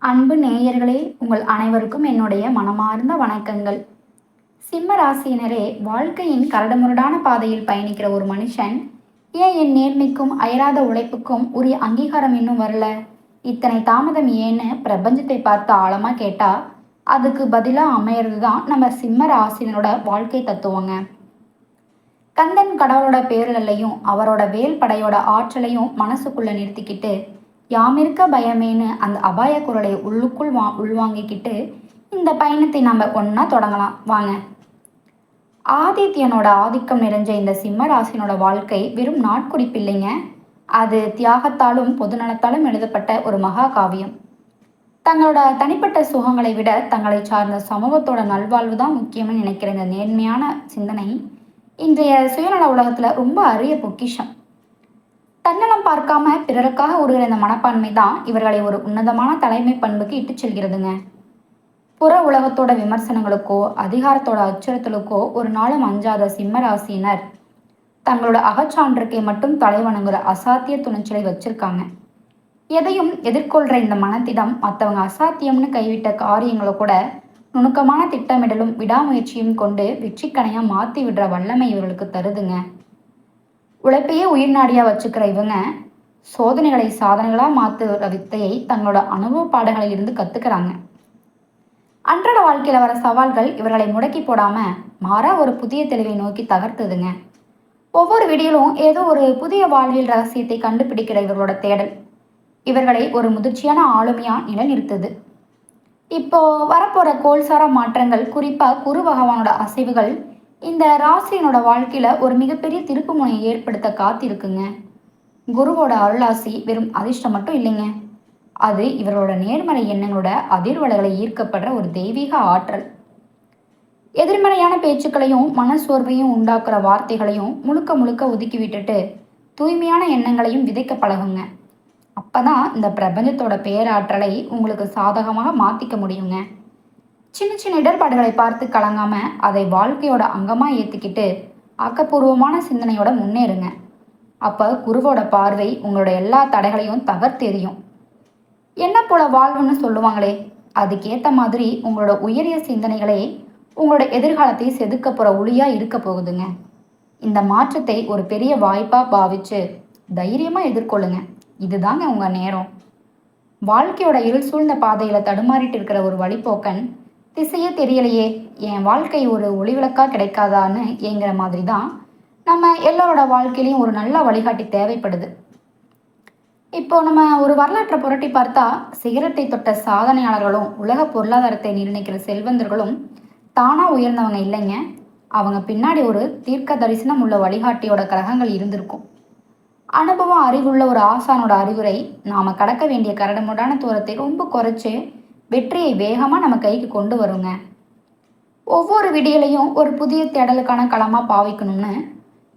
அன்பு நேயர்களே, உங்கள் அனைவருக்கும் என்னுடைய மனமார்ந்த வணக்கங்கள். சிம்ம ராசியினரே, வாழ்க்கையின் கரடுமுரடான பாதையில் பயணிக்கிற ஒரு மனுஷன், ஏன் என் நேர்மைக்கும் அயராத உழைப்புக்கும் உரிய அங்கீகாரம் இன்னும் வரல, இத்தனை தாமதம் ஏன்னு பிரபஞ்சத்தை பார்த்து ஆழமா கேட்டா அதுக்கு பதிலா அமையிறது தான் நம்ம சிம்ம ராசினரோட வாழ்க்கை தத்துவங்க. கந்தன் கடவுளோட பேரலையும் அவரோட வேல் படையோட ஆற்றலையும் மனசுக்குள்ள நிறுத்திக்கிட்டு, யாமிருக்க பயமேன்னு அந்த அபாய குரலை உள்ளுக்குள் உள்வாங்கிக்கிட்டு இந்த பயணத்தை நம்ம ஒன்றா தொடங்கலாம் வாங்க. ஆதித்யனோட ஆதிக்கம் நிறைஞ்ச இந்த சிம்ம ராசினோட வாழ்க்கை வெறும் நாட்குறிப்பு இல்லைங்க. அது தியாகத்தாலும் பொதுநலத்தாலும் எழுதப்பட்ட ஒரு மகா காவியம். தங்களோட தனிப்பட்ட சுகங்களை விட தங்களை சார்ந்த சமூகத்தோட நல்வாழ்வு தான் முக்கியம்னு நினைக்கிற இந்த நேர்மையான சிந்தனை இன்றைய சுயநல உலகத்துல ரொம்ப அரிய பொக்கிஷம். தன்னலம் பார்க்காம பிறருக்காக உருகிற இந்த மனப்பான்மை தான் இவர்களை ஒரு உன்னதமான தலைமை பண்புக்கு இட்டு செல்கிறதுங்க. புற உலகத்தோட விமர்சனங்களுக்கோ அதிகாரத்தோட அச்சுறுத்தலுக்கோ ஒரு நாளும் அஞ்சாத சிம்ம ராசியினர் தங்களோட அகச்சான்றுக்கை மட்டும் தலைவணங்குற அசாத்திய துணிச்சலை வச்சிருக்காங்க. எதையும் எதிர்கொள்ற இந்த மனத்திடம் மற்றவங்க அசாத்தியம்னு கைவிட்ட காரியங்களை கூட நுணுக்கமான திட்டமிடலும் விடாமுயற்சியும் கொண்டு வெற்றிக்கணையா மாற்றி விடுற வல்லமை இவர்களுக்கு தருதுங்க. உழைப்பையே உயிர் நாடியா வச்சுக்கிற இவங்க சோதனைகளை சாதனைகளா மாற்றுற வித்தையை தங்களோட அனுபவ பாடங்களில் இருந்து கத்துக்கிறாங்க. அன்றாட வாழ்க்கையில வர சவால்கள் இவர்களை முடக்கி போடாம மாறா ஒரு புதிய தெளிவை நோக்கி தகர்த்துதுங்க. ஒவ்வொரு வீடியோலும் ஏதோ ஒரு புதிய வாழ்வியல் ரகசியத்தை கண்டுபிடிக்கிற இவர்களோட தேடல் இவர்களை ஒரு முதிர்ச்சியான ஆளுமையா நிலைநிறுத்துது. இப்போ வரப்போற கோல்சார மாற்றங்கள், குறிப்பா குரு பகவானோட அசைவுகள் இந்த ராசியினோட வாழ்க்கையில ஒரு மிகப்பெரிய திருப்பு முனையை ஏற்படுத்த காத்திருக்குங்க. குருவோட அருளாசி வெறும் அதிர்ஷ்டம் மட்டும் இல்லைங்க, அது இவரோட நேர்மறை எண்ணங்களோட அதிர்வலைகளை ஈர்க்கப்படுற ஒரு தெய்வீக ஆற்றல். எதிர்மறையான பேச்சுக்களையும் மனசோர்வையும் உண்டாக்குற வார்த்தைகளையும் முழுக்க முழுக்க ஒதுக்கி விட்டுட்டு தூய்மையான எண்ணங்களையும் விதைக்க பழகுங்க. அப்பதான் இந்த பிரபஞ்சத்தோட பேராற்றலை உங்களுக்கு சாதகமாக மாத்திக்க முடியுங்க. சின்ன சின்ன இடர்பாடுகளை பார்த்து கலங்காம அதை வாழ்க்கையோட அங்கமா ஏத்துக்கிட்டு ஆக்கப்பூர்வமான சிந்தனையோட முன்னேறுங்க. அப்ப குருவோட பார்வை உங்களோட எல்லா தடைகளையும் தகர்த்தெறியும். என்ன போல வாழ்வுன்னு சொல்லுவாங்களே, அதுக்கேத்த மாதிரி உங்களோட உயரிய சிந்தனைகளே உங்களோட எதிர்காலத்தை செதுக்க போற ஒளியா இருக்க போகுதுங்க. இந்த மாற்றத்தை ஒரு பெரிய வாய்ப்பா பாவிச்சு தைரியமா எதிர்கொள்ளுங்க. இதுதாங்க உங்க நேரம். வாழ்க்கையோட இருள் சூழ்ந்த பாதையில தடுமாறிட்டு இருக்கிற ஒரு வழிபோக்கன், திசையே தெரியலையே, என் வாழ்க்கை ஒரு ஒளிவிளக்கா கிடைக்காதான்னு ஏங்குற மாதிரி தான் நம்ம எல்லாரோட வாழ்க்கையிலையும் ஒரு நல்ல வழிகாட்டி தேவைப்படுது. இப்போ நம்ம ஒரு வரலாற்றை புரட்டி பார்த்தா சிகரத்தை தொட்ட சாதனையாளர்களும் உலக பொருளாதாரத்தை நிர்ணயிக்கிற செல்வந்தர்களும் தானா உயர்ந்தவங்க இல்லைங்க. அவங்க பின்னாடி ஒரு தீர்க்க தரிசனம் உள்ள வழிகாட்டியோட கிரகங்கள் இருந்திருக்கும். அனுபவம் அறிவுள்ள ஒரு ஆசானோட அறிவுரை நாம கடக்க வேண்டிய கரடுமுரடான தூரத்தை ரொம்ப குறைச்சு வெற்றியை வேகமா நம்ம கைக்கு கொண்டு வருங்க. ஒவ்வொரு விடியலையும் ஒரு புதிய தேடலுக்கான களமா பாவிக்கணும்னு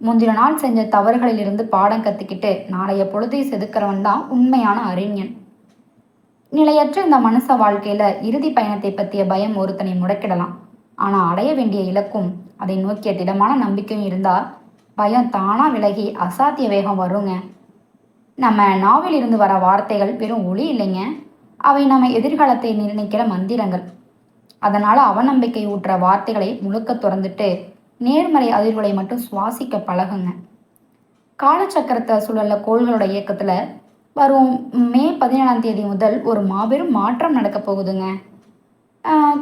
முந்தின நாள் செஞ்ச தவறுகளிலிருந்து பாடம் கத்துக்கிட்டு நாளைய பொழுதை செதுக்கிறவன் தான் உண்மையான அறிஞன். நிலையற்ற இந்த மனுஷ வாழ்க்கையில இறுதி பயணத்தை பற்றிய பயம் ஒருத்தனை முடக்கிடலாம். ஆனா அடைய வேண்டிய இலக்கும் அதை நோக்கிய திடமான நம்பிக்கையும் இருந்தா பயம் தானா விலகி அசாத்திய வேகம் வருங்க. நம்ம நாவில் இருந்து வர வார்த்தைகள் வெறும் ஒளி இல்லைங்க, அவை நம்ம எதிர்காலத்தை நிர்ணயிக்கிற மந்திரங்கள். அதனால அவநம்பிக்கை ஊற்ற வார்த்தைகளை முழுக்க துறந்துட்டு நேர்மறை அதிர்வுகளை மட்டும் சுவாசிக்க பழகுங்க. காலச்சக்கரத்தை சுழல்ல கோள்களோட இயக்கத்துல வரும் மே 17 முதல் ஒரு மாபெரும் மாற்றம் நடக்க போகுதுங்க.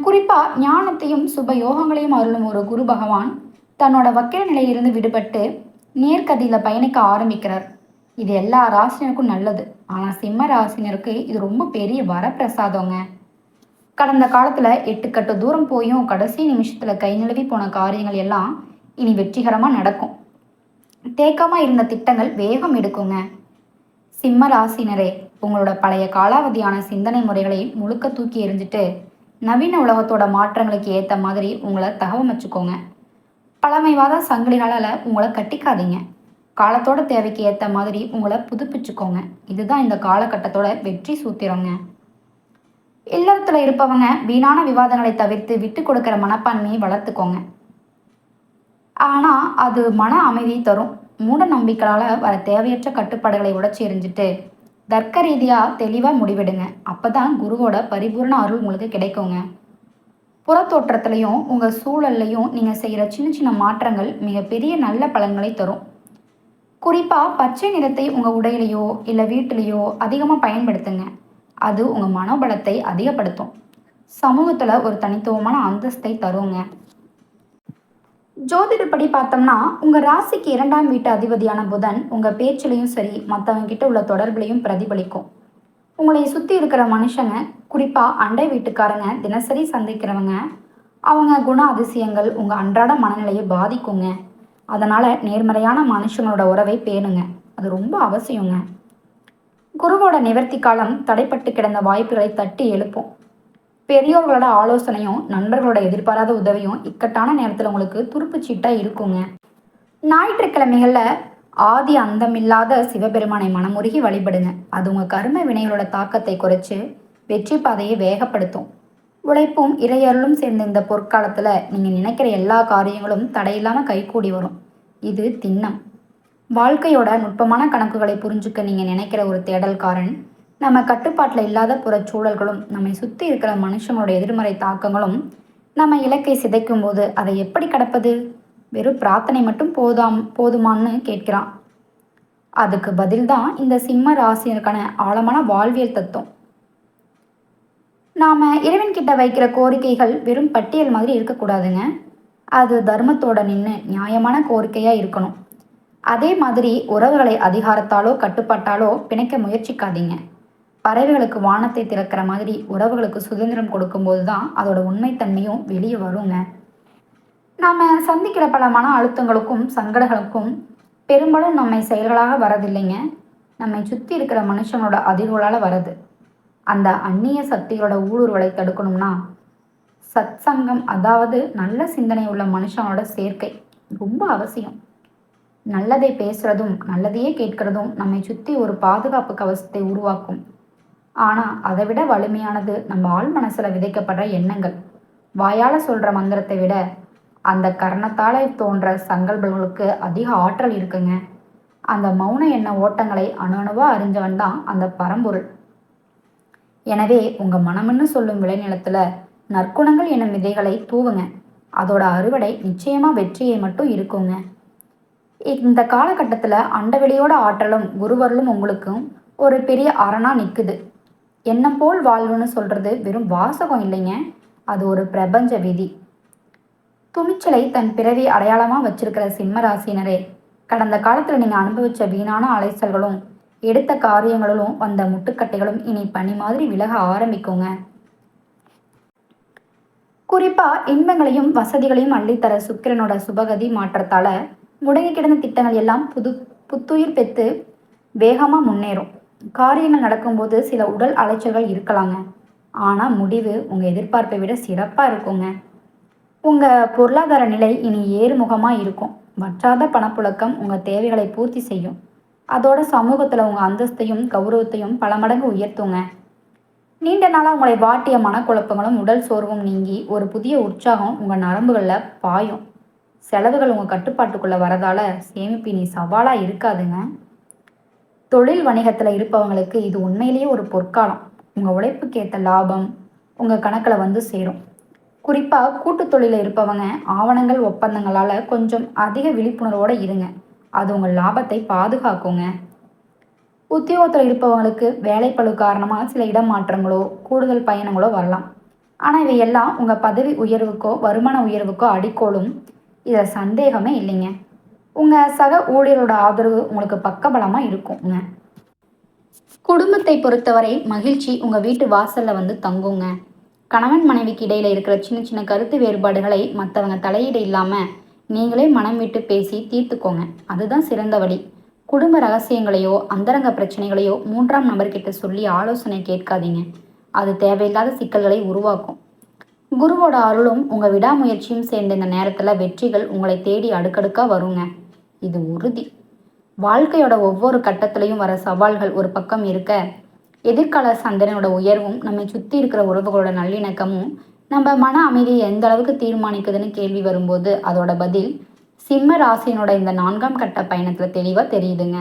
குறிப்பா ஞானத்தையும் சுப யோகங்களையும் அருளும் ஒரு குரு பகவான் தன்னோட வக்கிர நிலையிலிருந்து விடுபட்டு நேர்கதியில பயணிக்க ஆரம்பிக்கிறார். இது எல்லா ராசினருக்கும் நல்லது. ஆனா சிம்ம ராசினருக்கு இது ரொம்ப பெரிய வரப்பிரசாதங்க. கடந்த காலத்துல 8 கட்டு தூரம் போயும் கடைசி நிமிஷத்துல கை நழுவி போன காரியங்கள் எல்லாம் இனி வெற்றிகரமா நடக்கும். தேக்கமா இருந்த திட்டங்கள் வேகம் எடுக்குங்க. சிம்ம ராசினரே, உங்களோட பழைய காலாவதியான சிந்தனை முறைகளை முழுக்க தூக்கி எறிஞ்சிட்டு நவீன உலகத்தோட மாற்றங்களுக்கு ஏத்த மாதிரி உங்களை தகவமைச்சுக்கோங்க. பழமைவாத சங்கிலிகளால உங்களை கட்டிக்காதீங்க. காலத்தோட தேவைக்கு ஏத்த மாதிரி உங்களை புதுப்பிச்சுக்கோங்க. இதுதான் இந்த காலகட்டத்தோட வெற்றி சூத்திரங்க. இல்லறத்துல இருப்பவங்க வீணான விவாதங்களை தவிர்த்து விட்டு கொடுக்கிற மனப்பான்மையை வளர்த்துக்கோங்க. ஆனா அது மன அமைதியை தரும். மூட நம்பிக்கையால வர தேவையற்ற கட்டுப்பாடுகளை உடைச்சி எறிஞ்சிட்டு தர்க்க ரீதியாக தெளிவாக முடிவெடுங்க. அப்போ தான் குருவோட பரிபூர்ண அருள் உங்களுக்கு கிடைக்குங்க. புறத்தோற்றத்துலையும் உங்கள் சூழல்லையும் நீங்கள் செய்கிற சின்ன சின்ன மாற்றங்கள் மிகப்பெரிய நல்ல பலன்களை தரும். குறிப்பாக பச்சை நிறத்தை உங்கள் உடையிலையோ இல்லை வீட்டிலையோ அதிகமாக பயன்படுத்துங்க. அது உங்கள் மனோபலத்தை அதிகப்படுத்தும். சமூகத்தில் ஒரு தனித்துவமான அந்தஸ்தை தருங்க. ஜோதிடப்படி பார்த்தோம்னா உங்கள் ராசிக்கு 2ஆம் வீட்டு அதிபதியான புதன் உங்கள் பேச்சிலையும் சரி மற்றவங்க கிட்ட உள்ள தொடர்புலையும் பிரதிபலிக்கும். உங்களை சுற்றி இருக்கிற மனுஷங்க, குறிப்பாக அண்டை வீட்டுக்காரங்க, தினசரி சந்திக்கிறவங்க, அவங்க குண அதிசயங்கள் உங்கள் அன்றாட மனநிலையை பாதிக்குங்க. அதனால் நேர்மறையான மனுஷங்களோட உறவை பேணுங்க. அது ரொம்ப அவசியங்க. குருவோட நிவர்த்தி காலம் தடைப்பட்டு கிடந்த வாய்ப்புகளை தட்டி எழுப்பும். பெரியோர்களோட ஆலோசனையும் நண்பர்களோட எதிர்பாராத உதவியும் இக்கட்டான நேரத்தில் உங்களுக்கு துருப்புச்சீட்டாக இருக்குங்க. ஞாயிற்றுக்கிழமைகளில் ஆதி அந்தமில்லாத சிவபெருமானை மனமுருகி வழிபடுங்க. அது உங்கள் கர்ம வினைகளோட தாக்கத்தை குறைச்சி வெற்றி பாதையை வேகப்படுத்தும். உழைப்பும் இறையருளும் சேர்ந்த இந்த பொற்காலத்தில் நீங்கள் நினைக்கிற எல்லா காரியங்களும் தடையில்லாமல் கைகூடி வரும். இது திண்ணம். வாழ்க்கையோட நுட்பமான கணக்குகளை புரிஞ்சுக்க நீங்கள் நினைக்கிற ஒரு தேடல்காரன். நம்ம கட்டுப்பாட்டில் இல்லாத புறச்சூழல்களும் நம்மை சுற்றி இருக்கிற மனுஷங்களோட எதிர்மறை தாக்கங்களும் நம்ம இலக்கை சிதைக்கும் போது அதை எப்படி கடப்பது? வெறும் பிரார்த்தனை மட்டும் போதுமான்னு கேட்கிறான். அதுக்கு பதில்தான் இந்த சிம்ம ராசினருக்கான ஆழமான வாழ்வியல் தத்துவம். நாம் இறைவன்கிட்ட வைக்கிற கோரிக்கைகள் வெறும் பட்டியல் மாதிரி இருக்கக்கூடாதுங்க. அது தர்மத்தோட நின்று நியாயமான கோரிக்கையாக இருக்கணும். அதே மாதிரி உறவுகளை அதிகாரத்தாலோ கட்டுப்பாட்டாலோ பிணைக்க முயற்சிக்காதீங்க. பறவைகளுக்கு வானத்தை திறக்கிற மாதிரி உறவுகளுக்கு சுதந்திரம் கொடுக்கும்போது தான் அதோட உண்மைத்தன்மையும் வெளியே வருங்க. நாம் சந்திக்கிற பல மன அழுத்தங்களுக்கும் சங்கடங்களுக்கும் பெரும்பாலும் நம்மை செயல்களாக வரதில்லைங்க. நம்மை சுற்றி இருக்கிற மனுஷனோட அதிர்வுகளால் வருது. அந்த அந்நிய சக்திகளோட ஊடுருவலை தடுக்கணும்னா சத் சங்கம், அதாவது நல்ல சிந்தனை உள்ள மனுஷனோட சேர்க்கை ரொம்ப அவசியம். நல்லதை பேசுகிறதும் நல்லதையே கேட்கிறதும் நம்மை சுற்றி ஒரு பாதுகாப்பு கவசத்தை உருவாக்கும். ஆனால் அதை விட வலிமையானது நம்ம ஆள் மனசில் விதைக்கப்படுற எண்ணங்கள். வாயால் சொல்கிற மந்திரத்தை விட அந்த கரணத்தால் தோன்ற சங்கல்பங்களுக்கு அதிக ஆற்றல் இருக்குங்க. அந்த மௌன எண்ண ஓட்டங்களை அணுவாக அறிஞ்சவன் தான் அந்த பரம்பொருள். எனவே உங்கள் மனம்னு சொல்லும் விளைநிலத்தில் நற்குணங்கள் என்னும் விதைகளை தூவுங்க. அதோட அறுவடை நிச்சயமாக வெற்றியை மட்டும் இருக்குங்க. இந்த காலகட்டத்தில் அண்டவெளியோட ஆற்றலும் குருவருளும் உங்களுக்கும் ஒரு பெரிய அரணா நிற்குது. எண்ணம் போல் வாழ்வுன்னு சொல்கிறது வெறும் வாசகம் இல்லைங்க, அது ஒரு பிரபஞ்ச விதி. துணிச்சலை தன் பிறவி அடையாளமாக வச்சிருக்கிற சிம்ம ராசினரே, கடந்த காலத்தில் நீங்கள் அனுபவித்த வீணான அலைச்சல்களும் எடுத்த காரியங்களிலும் வந்த முட்டுக்கட்டைகளும் இனி பனி மாதிரி விலக ஆரம்பிக்குங்க. குறிப்பாக இன்பங்களையும் வசதிகளையும் அள்ளித்தர சுக்கிரனோட சுபகதி மாற்றத்தால் முடங்கி கிடந்த திட்டங்கள் எல்லாம் புத்துயிர் பெற்று வேகமாக முன்னேறும். காரியங்கள் நடக்கும்போது சில உடல் அலைச்சல்கள் இருக்கலாங்க, ஆனால் முடிவு உங்கள் எதிர்பார்ப்பை விட சிறப்பாக இருக்குங்க. உங்கள் பொருளாதார நிலை இனி ஏறுமுகமாக இருக்கும். வற்றாத பணப்புழக்கம் உங்கள் தேவைகளை பூர்த்தி செய்யும். அதோட சமூகத்தில் உங்கள் அந்தஸ்தையும் கௌரவத்தையும் பல மடங்கு உயர்த்துங்க. நீண்ட நாளாக உங்களை வாட்டிய மனக்குழப்பங்களும் உடல் சோர்வும் நீங்கி ஒரு புதிய உற்சாகம் உங்கள் நரம்புகளில் பாயும். செலவுகள் உங்கள் கட்டுப்பாட்டுக்குள்ளே வரதால் சேமிப்பு இனி சவாலாக இருக்காதுங்க. தொழில் வணிகத்தில் இருப்பவங்களுக்கு இது உண்மையிலேயே ஒரு பொற்காலம். உங்கள் உழைப்புக்கேற்ற லாபம் உங்கள் கணக்கில் வந்து சேரும். குறிப்பாக கூட்டு தொழிலில் இருப்பவங்க ஆவணங்கள் ஒப்பந்தங்களால் கொஞ்சம் அதிக விழிப்புணர்வோடு இருங்க. அது உங்கள் லாபத்தை பாதுகாக்குங்க. உத்தியோகத்தில் இருப்பவங்களுக்கு வேலைப்பளு காரணமாக சில இடமாற்றங்களோ கூடுதல் பயணங்களோ வரலாம். ஆனால் இவையெல்லாம் உங்கள் பதவி உயர்வுக்கோ வருமான உயர்வுக்கோ அடிக்கோலும். இதில் சந்தேகமே இல்லைங்க. உங்கள் சக ஊழியரோட ஆதரவு உங்களுக்கு பக்கபலமாக இருக்குங்க. குடும்பத்தை பொறுத்தவரை மகிழ்ச்சி உங்கள் வீட்டு வாசலில் வந்து தங்குங்க. கணவன் மனைவிக்கு இடையில் இருக்கிற சின்ன சின்ன கருத்து வேறுபாடுகளை மற்றவங்க தலையீடு இல்லாமல் நீங்களே மனம் விட்டு பேசி தீர்த்துக்கோங்க. அதுதான் சிறந்த வழி. குடும்ப ரகசியங்களையோ அந்தரங்க பிரச்சனைகளையோ 3ஆம் நபர்கிட்ட சொல்லி ஆலோசனை கேட்காதீங்க. அது தேவையில்லாத சிக்கல்களை உருவாக்கும். குருவோட அருளும் உங்கள் விடாமுயற்சியும் சேர்ந்த இந்த நேரத்தில் வெற்றிகள் உங்களை தேடி அடுக்கடுக்காக வருங்க. இது உறுதி. வாழ்க்கையோட ஒவ்வொரு கட்டத்திலையும் வர சவால்கள் ஒரு பக்கம் இருக்க, எதிர்கால சந்தனையோட உயர்வும் நம்மை சுற்றி இருக்கிற உறவுகளோட நல்லிணக்கமும் நம்ம மன அமைதியை எந்த அளவுக்கு தீர்மானிக்குதுன்னு கேள்வி வரும்போது அதோட பதில் சிம்ம ராசினோட இந்த 4ஆம் கட்ட பயணத்தில் தெளிவாக தெரியுதுங்க.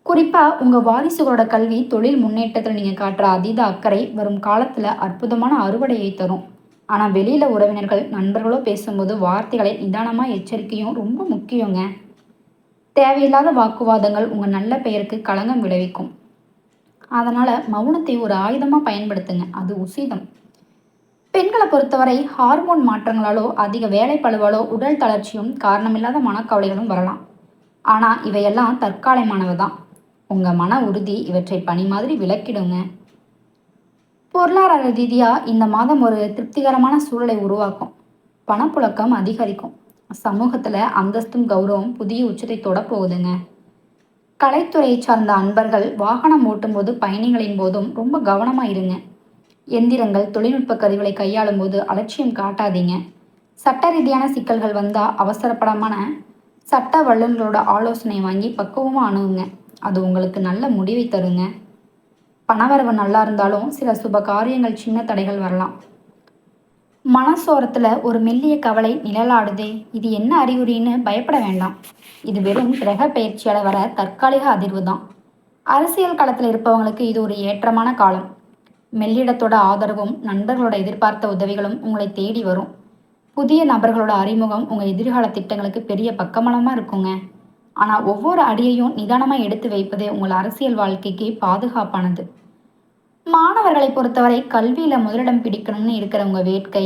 குறிப்பாக உங்கள் வாரிசுகளோட கல்வி தொழில் முன்னேற்றத்தில் நீங்கள் காட்டுற அதீத அக்கறை வரும் காலத்தில் அற்புதமான அறுவடையை தரும். ஆனால் வெளியில் உறவினர்கள் நண்பர்களோ பேசும்போது வார்த்தைகளை நிதானமாக எச்சரிக்கையும் ரொம்ப முக்கியங்க. தேவையில்லாத வாக்குவாதங்கள் உங்கள் நல்ல பெயருக்கு களங்கம் விளைவிக்கும். அதனால் மௌனத்தை ஒரு ஆயுதமாக பயன்படுத்துங்க, அது உசிதம். பெண்களை பொறுத்தவரை ஹார்மோன் மாற்றங்களாலோ அதிக வேலைப்பளுவாலோ உடல் தளர்ச்சியும் காரணமில்லாத மனக்கவலைகளும் வரலாம். ஆனால் இவையெல்லாம் தற்காலிகமானவை தான். உங்கள் மன உறுதி இவற்றை பனி மாதிரி விளக்கிடுங்க. பொருளாதார ரீதியாக இந்த மாதம் ஒரு திருப்திகரமான சூழலை உருவாக்கும். பணப்புழக்கம் அதிகரிக்கும். சமூகத்தில் அந்தஸ்தும் கௌரவம் புதிய உச்சத்தை தொடப்போகுதுங்க. கலைத்துறையை சார்ந்த அன்பர்கள் வாகனம் ஓட்டும்போது பயணிகளின் போதும் ரொம்ப கவனமாக இருங்க. எந்திரங்கள் தொழில்நுட்ப கருவிகளை கையாளும் போது அலட்சியம் காட்டாதீங்க. சட்ட ரீதியான சிக்கல்கள் வந்தால் அவசரப்படமான சட்ட வல்லுநர்களோட ஆலோசனை வாங்கி பக்குவமாக அணுகுங்க. அது உங்களுக்கு நல்ல முடிவை தருங்க. பணவரவு நல்லா இருந்தாலும் சில சுப காரியங்கள் சின்ன தடைகள் வரலாம். மனசோரத்தில் ஒரு மெல்லிய கவலை நிழலாடுதே, இது என்ன அறிகுறின்னு பயப்பட வேண்டாம். இது வெறும் கிரக பயிற்சியால் வர தற்காலிக அதிர்வு தான். அரசியல் களத்தில் இருப்பவங்களுக்கு இது ஒரு ஏற்றமான காலம். மெல்லிடத்தோட ஆதரவும் நண்பர்களோட எதிர்பார்த்த உதவிகளும் உங்களை தேடி வரும். புதிய நபர்களோட அறிமுகம் உங்கள் எதிர்கால திட்டங்களுக்கு பெரிய பக்கமலமாக இருக்குங்க. ஆனால் ஒவ்வொரு அடியையும் நிதானமாக எடுத்து வைப்பதே உங்கள் அரசியல் வாழ்க்கைக்கு பாதுகாப்பானது. மாணவர்களை பொறுத்தவரை கல்வியில் முதலிடம் பிடிக்கணும்னு இருக்கிற உங்கள் வேட்கை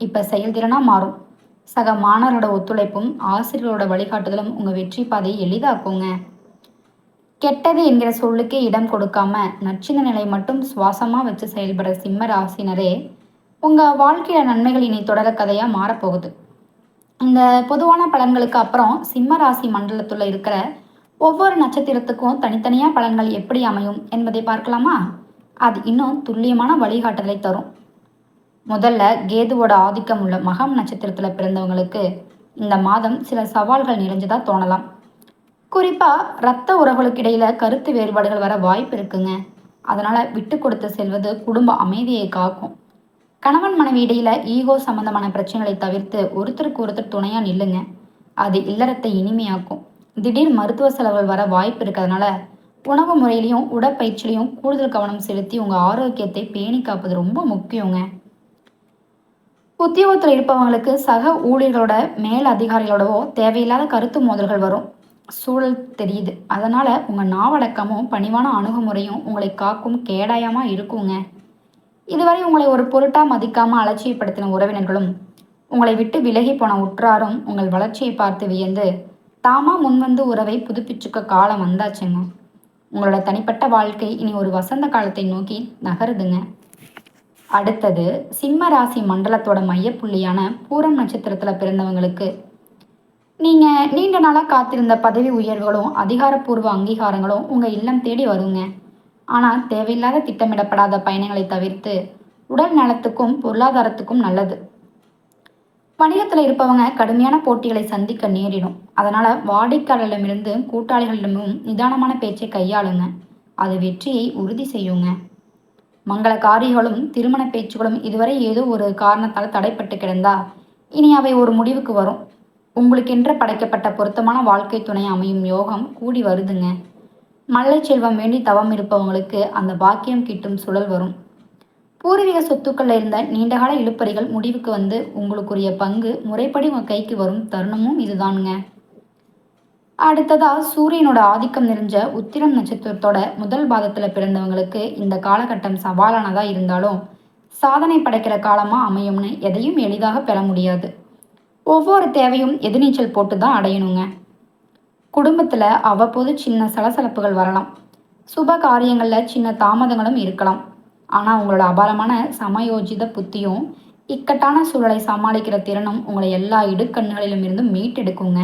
இப்போ செயல்திறனாக மாறும். சக மாணவரோட ஒத்துழைப்பும் ஆசிரியர்களோட வழிகாட்டுதலும் உங்கள் வெற்றி பாதையை எளிதாக்குங்க. கெட்டது என்கிற சொல்லுக்கே இடம் கொடுக்காம நச்சின நிலை மட்டும் சுவாசமாக வச்சு செயல்படுற சிம்ம ராசினரே உங்கள் வாழ்க்கையில் நன்மைகள் இனி தொடர கதையாக மாறப்போகுது. இந்த பொதுவான பலன்களுக்கு அப்புறம் சிம்ம ராசி மண்டலத்தில் இருக்கிற ஒவ்வொரு நட்சத்திரத்துக்கும் தனித்தனியாக பலன்கள் எப்படி அமையும் என்பதை பார்க்கலாமா? அது இன்னும் துல்லியமான வழிகாட்டுதலை தரும். முதல்ல கேதுவோட ஆதிக்கம் உள்ள மகம் நட்சத்திரத்தில் பிறந்தவங்களுக்கு இந்த மாதம் சில சவால்கள் நிறைஞ்சதாக தோணலாம். குறிப்பாக இரத்த உறவுகளுக்கு இடையில கருத்து வேறுபாடுகள் வர வாய்ப்பு இருக்குங்க. அதனால் விட்டு கொடுத்து செல்வது குடும்ப அமைதியை காக்கும். கணவன் மனைவி இடையில ஈகோ சம்பந்தமான பிரச்சனைகளை தவிர்த்து ஒருத்தருக்கு ஒருத்தர் துணையாக நில்லுங்க. அது இல்லறத்தை இனிமையாக்கும். திடீர் மருத்துவ செலவுகள் வர வாய்ப்பு இருக்கிறதுனால உணவு முறையிலையும் உடற்பயிற்சியிலையும் கூடுதல் கவனம் செலுத்தி உங்கள் ஆரோக்கியத்தை பேணி காப்பது ரொம்ப முக்கியங்க. உத்தியோகத்தில் இருப்பவங்களுக்கு சக ஊழியர்களோட மேல் அதிகாரிகளோடவோ தேவையில்லாத கருத்து மோதல்கள் வரும். சூழல் தெரியுது. அதனால் உங்கள் நாவடக்கமும் பணிவான அணுகுமுறையும் உங்களை காக்கும் கேடாயமாக இருக்குங்க. இதுவரை உங்களை ஒரு பொருட்டாக மதிக்காமல் அலட்சியப்படுத்தின உறவினர்களும் உங்களை விட்டு விலகி போன உற்றாரும் உங்கள் வளர்ச்சியை பார்த்து வியந்து தாமா முன்வந்து உறவை புதுப்பிச்சுக்க காலம் வந்தாச்சுங்க. உங்களோட தனிப்பட்ட வாழ்க்கை இனி ஒரு வசந்த காலத்தை நோக்கி நகருதுங்க. அடுத்தது சிம்ம ராசி மண்டலத்தோட மையப்புள்ளியான பூரம் நட்சத்திரத்தில் பிறந்தவங்களுக்கு நீங்கள் நீண்ட நாளாக காத்திருந்த பதவி உயர்வுகளும் அதிகாரப்பூர்வ அங்கீகாரங்களும் உங்கள் இல்லம் தேடி வருங்க. ஆனால் தேவையில்லாத திட்டமிடப்படாத பயணங்களை தவிர்த்து உடல் நலத்துக்கும் பொருளாதாரத்துக்கும் நல்லது. வணிகத்தில் இருப்பவங்க கடுமையான போட்டிகளை சந்திக்க நேரிடும். அதனால் வாடிக்கையாளரிடமிருந்து கூட்டாளிகளிடமும் நிதானமான பேச்சை கையாளுங்க. அது வெற்றியை உறுதி செய்யுங்க. மங்கள காரியங்களும் திருமண பேச்சுகளும் இதுவரை ஏதோ ஒரு காரணத்தால் தடைப்பட்டு கிடந்தா இனி அவை ஒரு முடிவுக்கு வரும். உங்களுக்கென்று படைக்கப்பட்ட பொருத்தமான வாழ்க்கை துணை அமையும் யோகம் கூடி வருதுங்க. மல்லை செல்வம் வேண்டி தவம் இருப்பவங்களுக்கு அந்த பாக்கியம் கிட்டும் சுழல் வரும். பூர்வீக சொத்துக்களில் இருந்த நீண்டகால இழுப்பறிகள் முடிவுக்கு வந்து உங்களுக்குரிய பங்கு முறைப்படி உங்கள் கைக்கு வரும் தருணமும் இதுதானுங்க. அடுத்ததா சூரியனோட ஆதிக்கம் நிறைஞ்ச உத்திரம் நட்சத்திரத்தோட முதல் பாதத்தில் பிறந்தவங்களுக்கு இந்த காலகட்டம் சவாலானதாக இருந்தாலும் சாதனை படைக்கிற காலமாக அமையும்னு எதையும் எளிதாக பெற முடியாது. ஒவ்வொரு தேவையும் எதிர்நீச்சல் போட்டு தான் அடையணுங்க. குடும்பத்தில் அவ்வப்போது சின்ன சலசலப்புகள் வரலாம். சுப காரியங்களில் சின்ன தாமதங்களும் இருக்கலாம். ஆனால் உங்களோட அபாரமான சமயோஜித புத்தியும் இக்கட்டான சூழலை சமாளிக்கிற திறனும் உங்களை எல்லா இடுக்கண்ணுகளிலும் இருந்தும் மீட்டெடுக்குங்க.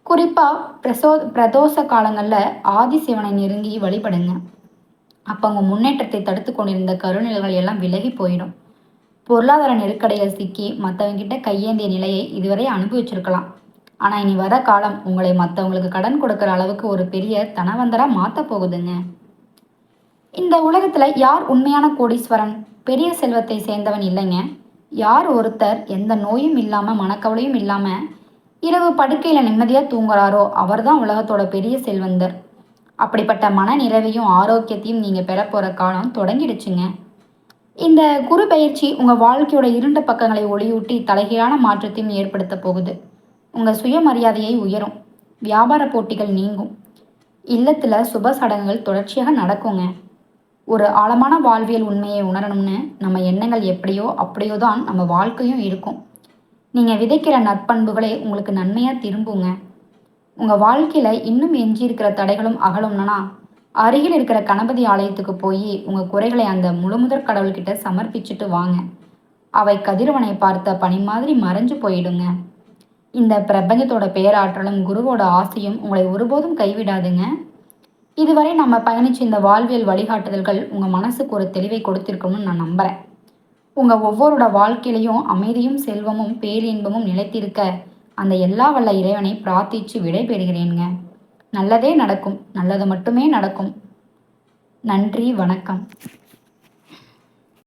குறிப்பாக பிரதோஷ காலங்களில் ஆதிசிவனை நெருங்கி வழிபடுங்க. அப்போ உங்கள் முன்னேற்றத்தை தடுத்து கொண்டிருந்த கருநிலைகள் எல்லாம் விலகி போயிடும். பொருளாதார நெருக்கடியில் சிக்கி மற்றவங்கிட்ட கையேந்திய நிலையை இதுவரை அனுபவிச்சிருக்கலாம். ஆனால் இனி வர காலம் உங்களை மற்றவங்களுக்கு கடன் கொடுக்குற அளவுக்கு ஒரு பெரிய தனவந்தராக மாற்ற போகுதுங்க. இந்த உலகத்தில் யார் உண்மையான கோடீஸ்வரன்? பெரிய செல்வத்தை சேர்ந்தவன் இல்லைங்க. யார் ஒருத்தர் எந்த நோயும் இல்லாமல் மனக்கவலையும் இல்லாமல் இரவு படுக்கையில் நிம்மதியாக தூங்குறாரோ அவர் தான் உலகத்தோட பெரிய செல்வந்தர். அப்படிப்பட்ட மன நிறைவையும் ஆரோக்கியத்தையும் நீங்கள் பெற போகிற காலம் தொடங்கிடுச்சுங்க. இந்த குரு பயிற்சி உங்கள் வாழ்க்கையோட இருண்ட பக்கங்களை ஒளியூட்டி தலைகீழான மாற்றத்தையும் ஏற்படுத்த போகுது. உங்கள் சுயமரியாதையை உயரும். வியாபார போட்டிகள் நீங்கும். இல்லத்தில் சுப சடங்குகள் தொடர்ச்சியாக நடக்குங்க. ஒரு ஆழமான வாழ்வியல் உண்மையை உணரணும்னு நம்ம எண்ணங்கள் எப்படியோ அப்படியோ தான் நம்ம வாழ்க்கையும் இருக்கும். நீங்கள் விதைக்கிற நற்பண்புகளே உங்களுக்கு நன்மையாக திரும்புங்க. உங்கள் வாழ்க்கையில் இன்னும் எஞ்சியிருக்கிற தடைகளும் அகலும்னா அருகில் இருக்கிற கணபதி ஆலயத்துக்கு போய் உங்கள் குறைகளை அந்த முழுமுதற் கடவுள்கிட்ட சமர்ப்பிச்சுட்டு வாங்க. அவை கதிரவனை பார்த்த பனி மாதிரி மறைஞ்சு போயிடுங்க. இந்த பிரபஞ்சத்தோட பேராற்றலும் குருவோட ஆசையும் உங்களை ஒருபோதும் கைவிடாதுங்க. இதுவரை நம்ம பயணிச்ச இந்த வாழ்வியல் வழிகாட்டுதல்கள் உங்கள் மனசுக்கு ஒரு தெளிவை கொடுத்திருக்கணும்னு நான் நம்புகிறேன். உங்கள் ஒவ்வொருட வாழ்க்கையிலையும் அமைதியும் செல்வமும் பேரின்பமும் நிலைத்திருக்க அந்த எல்லா வல்ல இறைவனை பிரார்த்திச்சு விடை பெறுகிறேனுங்க. நல்லதே நடக்கும். நல்லது மட்டுமே நடக்கும். நன்றி, வணக்கம்.